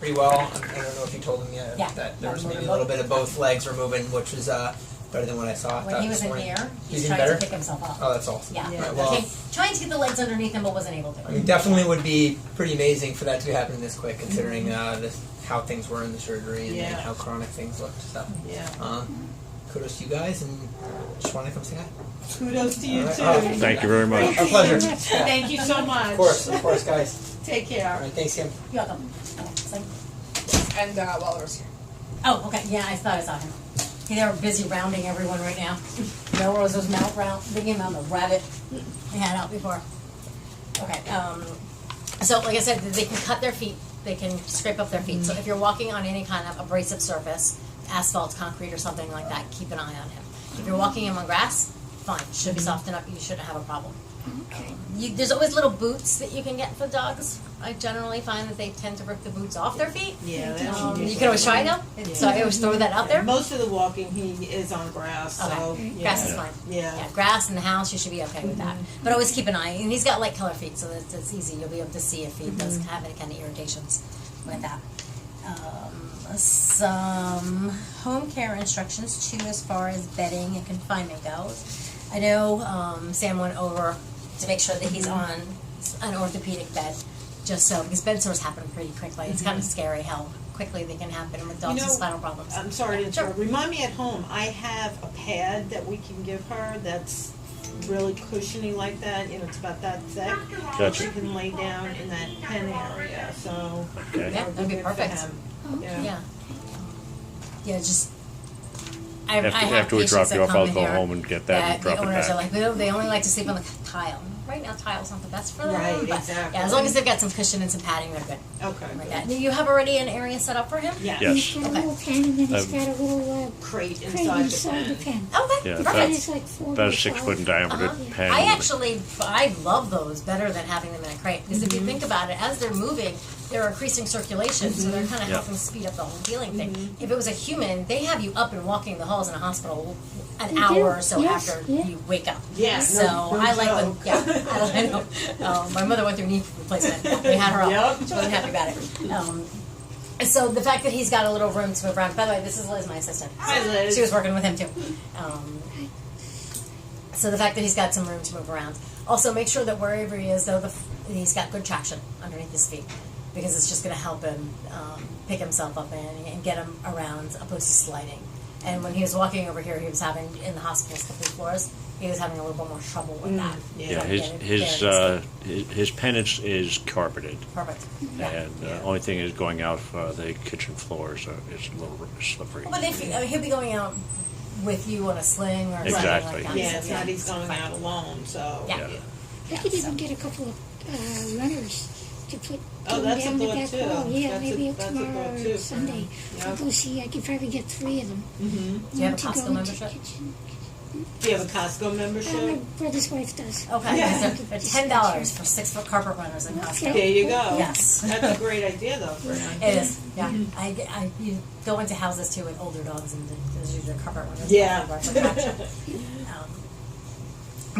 pretty well. I don't know if you told him yet Yeah. that there was Yeah, maybe a little bit of both legs were moving, which was better than what I saw. When he was this in morning. here, He's he's even trying better? to pick himself up. Oh, that's awesome. Yeah. Right, well, Okay. Trying to get the legs underneath him, but wasn't able to. I mean, definitely would be pretty amazing for that to be happening this quick, considering how things were in the surgery and how chronic things looked. So, kudos to you guys, and just want to come say hi. Kudos to you All right. too. Oh, Thank you very much. Our pleasure. Thank you so much. Of course, guys. Take care. All right, thanks, Kim. You're welcome. Okay, so- And Waller's here. Oh, okay. Yeah, I thought I saw him. They were busy rounding everyone right now. Melrose was digging around the rabbit they had out before. Okay. So, like I said, they can cut their feet. They can scrape up their feet. So if you're walking on any kind of abrasive surface, asphalt, concrete, or something like that, keep an eye on him. If you're walking him on grass, fine. Should be soft enough. You shouldn't have a problem. Okay. There's always little boots that you can get for dogs. I generally find that they tend to rip the boots off their feet. Yeah, You can always try them. So I always throw that out there. Most of the walking he is on grass, so Okay. yeah. Grass is fine. Yeah. Yeah, grass in the house, you should be okay with that. But always keep an eye. And he's got light color feet, so that's easy. You'll be able to see if he does have any kind of irritations with that. Some home care instructions too, as far as bedding and confinement goes. I know Sam went over to make sure that he's on an orthopedic bed, just so, because bed sores happen pretty quickly. It's kind of scary how quickly they can happen with dogs with spinal problems. I'm sorry to interrupt. Sure. Remind me at home, I have a pad that we can give her that's really cushiony like that. You know, it's about that thick. Gotcha. She can lay down in that pen area. So Okay. Yeah, that'd be good for perfect. him. Okay. Yeah. Yeah, just. I After, have after we patients drop that you off, come I'll in go here home and get that and the drop it owners are back. like, they only like to sleep on the tile. Right now, tile's not the best for them. Right, but exactly. Yeah, as long as they've got some cushion and some padding, they're good. Okay. Like good. that. Do you have already an area set up for him? Yeah. Yes. He's got a Okay. little pen and then he's Um, got a little Crate crate inside the inside the pen. pen. Okay, Yeah, The perfect. pen is like 4 About a by 6 12. foot in diameter pen. I love those better than having them in a crate, because if you think about it, as they're moving, they're increasing circulation, so they're kind of Yeah. helping speed up the whole healing thing. If it was a human, they have you up and walking the halls in a hospital an They hour do. or so Yes, after yeah. you wake up. Yeah, So no I like when, joke. yeah, I know. My mother went through knee replacement. They had her up. Yep. She wasn't happy about it. So the fact that he's got a little room to move around. By the way, this is Liz, my assistant. Hi, Liz. She was working with him too. So the fact that he's got some room to move around. Also, make sure that wherever he is, though, he's got good traction underneath his feet, because it's just going to help him pick himself up and get him around, opposed to sliding. And when he was walking over here, he was having, in the hospital's couple of floors, he was having a little bit more trouble with that. yeah. Yeah, his pen is carpeted, Perfect. Yeah. and the only thing is going out for the kitchen floor, so it's a little slippery. But if he'll be going out with you on a sling or Exactly. something like that. Yeah, so it's not he's going fine. out alone, so. Yeah. I could even get a couple of runners to put Oh, them that's a down the thought, back too. wall. Yeah, That's maybe a thought, tomorrow too, or for Sunday. him. I'll Yep. go see. I could probably get 3 of them. Mm-hmm. Do you have a to Costco go into membership? the kitchen. Do you have a Costco My membership? brother's wife does. Okay, Yeah. so they're $10 for 6-foot carpet runners in Costco. Okay. There you go. Yes. That's a great idea, though, for him. It is, yeah. You go into houses too with older dogs, and there's usually carpet runners. Yeah. For traction.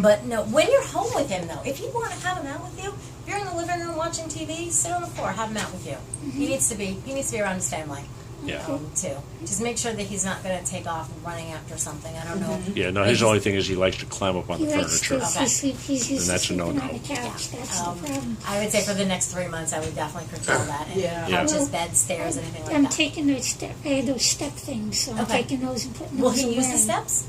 But no, when you're home with him, though, if you want to have him out with you, if you're in the living room watching TV, sit on the floor, have him out with you. He needs to be around his family. Yeah. Too. Just make sure that he's not going to take off running after something. I don't know. Yeah, no, his only thing is he likes to climb up on He the likes to furniture. Okay. sleep. He's used And to that's a sleeping on no-no. the couch. That's the problem. I would say for the next 3 months, I would definitely curtail that. And Yeah. Yeah. couches, beds, stairs, anything like I'm that. taking those step. I had those step things, so I'm Okay. taking those and putting Will those he away. use the steps?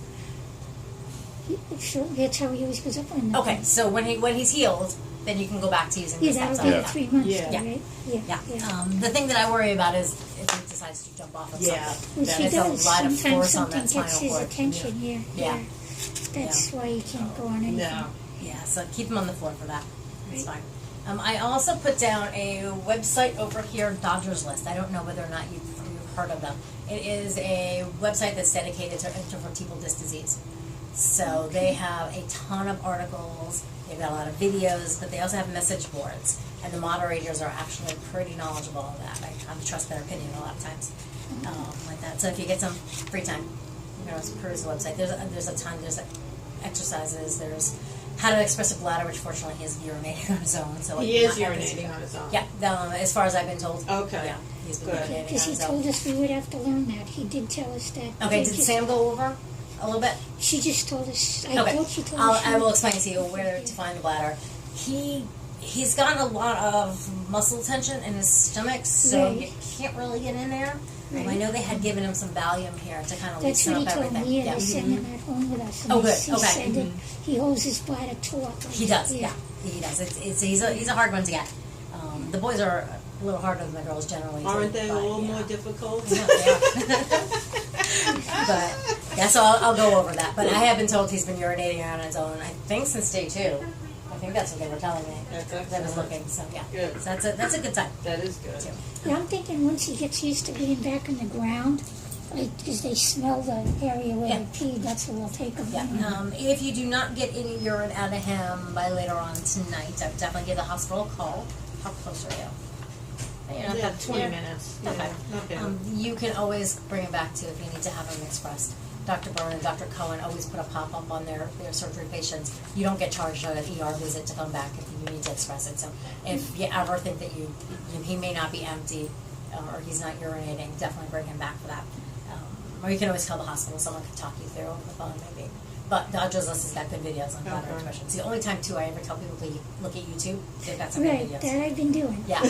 Sure, that's how he always goes up on them. Okay, so when he's healed, then you can go back to using Yeah, the steps. that'll be I like like 3 months, Yeah. though, right? Yeah. Yeah. The thing that I worry about is if he decides to jump off of Yeah. something. Which he There's a does. lot of Sometimes force on something that gets spinal his cord. attention. Yeah. Yeah. That's why you can't go on anything. No. Yeah, so keep him on the floor for that. That's Right. fine. I also put down a website over here, Dodgers List. I don't know whether or not you've heard of them. It is a website that's dedicated to intervertebral disc disease. So they have a ton of articles, they've got a lot of videos, but they also have message boards. And the moderators are actually pretty knowledgeable of that. I have to trust their opinion a lot of times. Like that. So if you get some free time, you can always peruse the website. There's a ton. There's exercises. There's had an expressive bladder, which fortunately he is urinating on his own. So He I is did not have this- urinating on his own. Yeah, as far as I've been told. Okay. Yeah, he's been Good. urinating Because on he his own. told us we would have to learn that. He did tell us that. Okay, He did just- Sam go over a little bit? She just told us. I Okay, thought she told us. I will explain to you where to find the bladder. He's gotten a lot of muscle tension in his stomach, so Right. you can't really get in there. Right. I know they had given him some Valium here to kind of That's loosen what he up told everything. me. Yeah, Yeah. they sent him at home with us. And Oh, good. He Okay. said that he holds his bladder taut. He does, yeah. He does. He's a hard one to get. The boys are a little harder than the girls generally. Aren't too, they a but, little yeah. more difficult? Yeah, they are. But yeah, so I'll go over that. But I have been told he's been urinating on his own. I think since day 2. I think that's what they were telling me. That's I was excellent. looking. So yeah, Good. so that's a good sign. That is good. Too. Yeah, I'm thinking once he gets used to being back in the ground, like, because they smell the area where Yeah. they peed, that's what will take them. Yeah. If you do not get any urine out of him by later on tonight, I would definitely give the hospital a call. How close are you? You're not Yeah, that- 20 you're- minutes. Okay. Yeah, not bad. You can always bring him back to if you need to have him expressed. Dr. Byrne and Dr. Cohen always put a pop-up on their surgery patients. You don't get charged an ER visit to come back if you need to express it. So if you ever think that he may not be empty or he's not urinating, definitely bring him back for that. Or you can always call the hospital. Someone can talk you through over the phone maybe. But Dodger's List has got good videos on bladder Okay. expression. It's the only time, too, I ever tell people to look at YouTube. They've got some Right, good videos. that I've been doing. Yeah.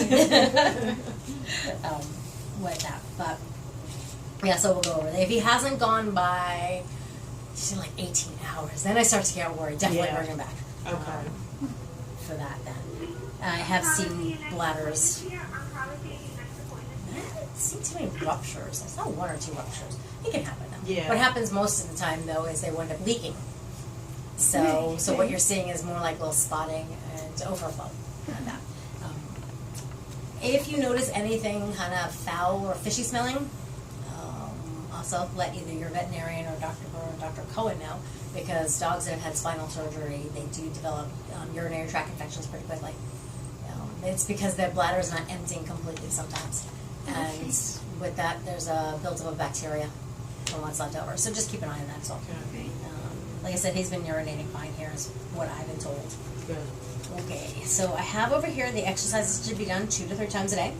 With that, but yeah, so we'll go over that. If he hasn't gone by, say, like 18 hours, then I start to get worried. Definitely Yeah. bring him back. Okay. For that, then I have seen bladders. I haven't seen too many ruptures. It's not 1 or 2 ruptures. It can happen though. Yeah. What happens most of the time though is they wind up leaking. So, Right, so what right. you're seeing is more like little spotting and overflow and that. If you notice anything kind of foul or fishy smelling, also let either your veterinarian or Dr. Burr or Dr. Cohen know, because dogs that have had spinal surgery, they do develop urinary tract infections pretty quickly. It's because their bladder is not emptying completely sometimes. And with that, there's a buildup of bacteria from what's left over. So just keep an eye on that as well. Okay. Like I said, he's been urinating fine here is what I've been told. Good. Okay, so I have over here the exercises to be done 2 to 3 times a day,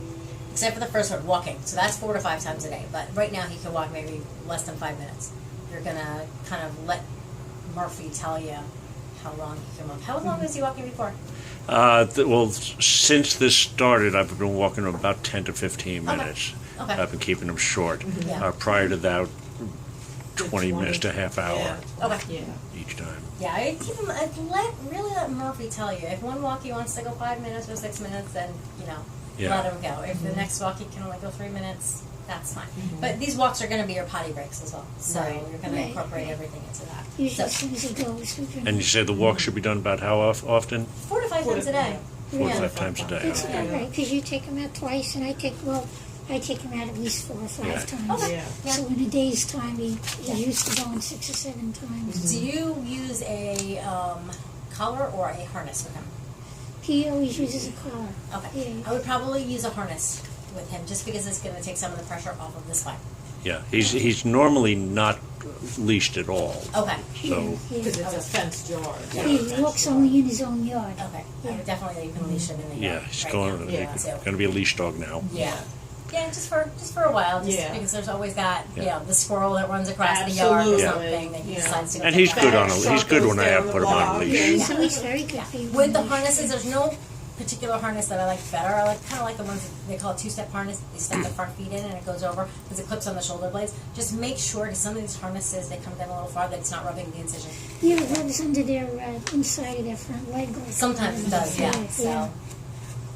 except for the first one, walking. So that's 4 to 5 times a day. But right now he can walk maybe less than 5 minutes. You're gonna kind of let Murphy tell you how long he can walk. How long was he walking before? Well, since this started, I've been walking about 10 to 15 Okay. minutes. Okay. I've been keeping them short. Yeah. Prior to that, 20 minutes to half hour Yeah. Okay. Yeah. each time. Yeah, I'd really let Murphy tell you. If one walk he wants to go 5 minutes or 6 minutes, then, Yeah. let him go. If the next walk he can only go 3 minutes, that's fine. But these walks are going to be your potty breaks as well. So Right. you're going to Right, incorporate right. everything into that. Usually So as soon as he goes, we can. And you said the walk should be done about how often? 4 to 5 times a day. 4 Yeah. to 5 times a day. It's Okay. about right, because you take him out twice, and I take him out at least 4 or 5 Yeah. times. Okay. Yeah. Yeah. So in a day's time, he's used to going 6 or 7 times. Do you use a collar or a harness with him? He always uses a collar. Okay. Yeah. I would probably use a harness with him just because it's going to take some of the pressure off of the spine. Yeah, he's normally not leashed at all. Okay. So Because Yeah. it's a fenced yard. He walks only in his own yard. Okay. I Yeah. would definitely even leash him in the yeah, yard he's right going now. Yeah. So, to be a leash dog now. yeah. Yeah, just for a while, just Yeah. because there's always that, Yeah. the squirrel that runs across the yard or Absolutely. something that he Yeah. decides to go And check he's out. good on a, Back he's good when I circles have down put the him on a block. leash. So he's very good for you. With the harnesses, there's no particular harness that I like better. I like kind of like the ones that they call a 2-step harness. You step the front feet in and it goes over because it clips on the shoulder blades. Just make sure, because some of these harnesses, they come down a little far, that it's not rubbing the incision. Yeah, it rubs under their inside of their front leg. Like Sometimes it does, yeah. Yeah. So,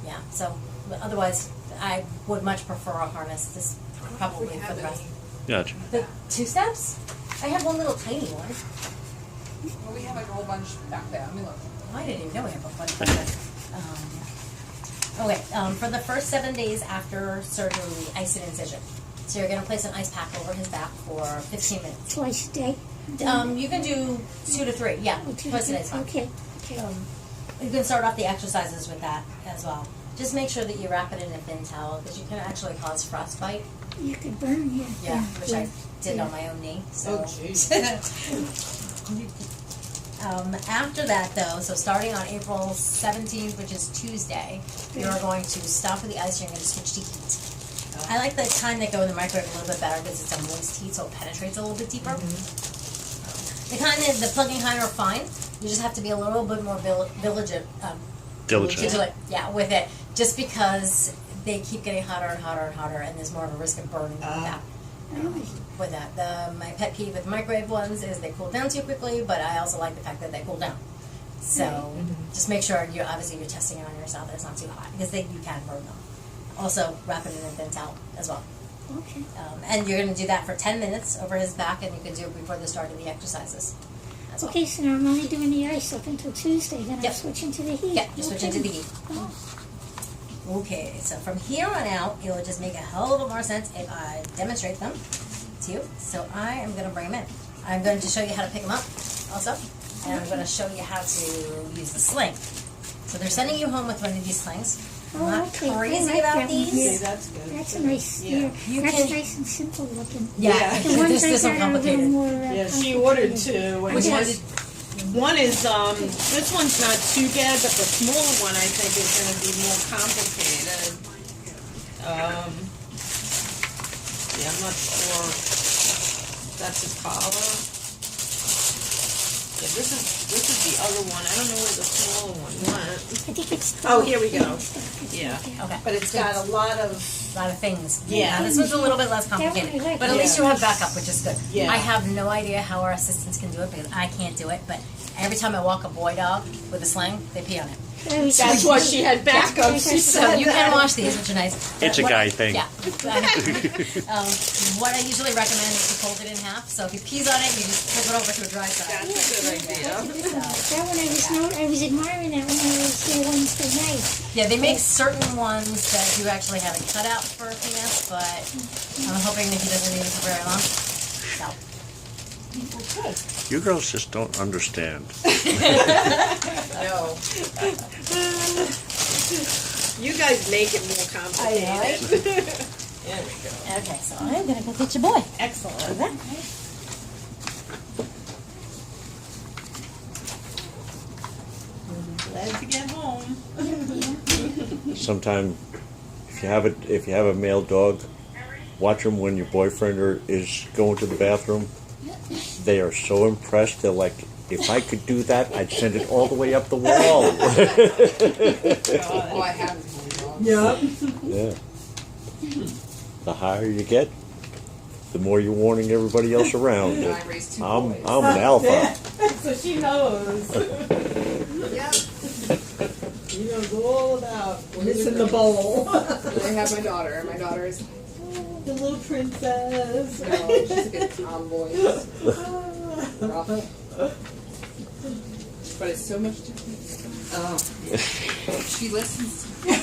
yeah. So, but otherwise, I would much prefer a harness. This probably We for have the rest. any, Gotcha. The 2 steps? I have one little tiny one. well, we have like a whole bunch back there. Let me look. I didn't even know we have a bunch of them. For the first 7 days after surgery, we ice an incision. So you're going to place an ice pack over his back for 15 minutes. Twice a day. You can do 2 to 3, yeah. Oh, two Twice a day days. is fine. Okay. Okay. You can start off the exercises with that as well. Just make sure that you wrap it in a thin towel because you can actually cause frostbite. You could burn, yeah. Yeah, which I did yeah. on my own knee. So. Oh, jeez. After that, though, so starting on April 17th, which is Tuesday, you're going to stop with the ice. You're going to switch to heat. I like the kind that go in the microwave a little bit better because it's a moist heat, so it penetrates a little bit deeper. The kind that the plugging kind are fine. You just have to be a little bit more diligent. Yeah, with it, just because they keep getting hotter and hotter and hotter, and there's more of a risk of burning with that. With that, my pet peeve with microwave ones is they cool down too quickly, but I also like the fact that they cool down. So just make sure you're testing it on yourself that it's not too hot, because you can burn them. Also, wrap it in a thin towel as well. Okay. And you're going to do that for 10 minutes over his back, and you can do it before the start of the exercises. As well. Okay, so now I'm only doing the ice up until Tuesday, then Yep. I'm switching to the heat. Yeah, you're switching to the heat. Oh. Okay, so from here on out, it will just make a hell of a lot more sense if I demonstrate them to you. So I am going to bring them in. I'm going to show you how to pick them up also, and I'm going to show you how to use the sling. So they're sending you home with one of these slings. I'm not okay. crazy I like about that one. these. See, that's good. That's a nice, Yeah. You that's can- nice and simple looking. Yeah, The ones this I one got are a little complicated. more, Yeah, she ordered two. And Which one this- One is, this one's not too bad, but the smaller one I think is gonna be more complicated. Yeah, I'm not sure. That's his collar. Yeah, this is the other one. I don't know where the smaller one went. I think it's. Oh, here we go. Yeah. Okay. But it's got a lot of, A lot of things. Yeah. This one's a little bit less That one I complicated. like. But at least you have backup, which is good. Yeah. I have no idea how our assistants can do it because I can't do it. But every time I walk a boy dog with a sling, they pee on it. that's why she had backup. She So said you can that. wash these, which are nice. It's a What guy thing. Yeah. I know. What I usually recommend is to fold it in half. So if he pees on it, you just flip it over to a dry side. That's a good idea. That one I was admiring that when I was there Wednesday night. Yeah, they make certain ones that you actually have it cut out for penis, but I'm hoping that he doesn't need it for very long. So. You girls just don't understand. No. You guys make it more complicated. There we go. Okay, so I'm gonna go get your boy. Excellent. Glad to get home. Sometime, if you have a male dog, watch them when your boyfriend is going to the bathroom. They are so impressed. They're like, if I could do that, I'd send it all the way up the wall. Oh, I have these dogs. Yep. Yeah. The higher you get, the more you're warning everybody else around. I raised two I'm boys. an alpha. So she knows. Yeah. She knows all about missing the bowl. I have my daughter, and my daughter is The little princess. she's a good tomboy. Rough. But it's so much different. Oh. She listens to me.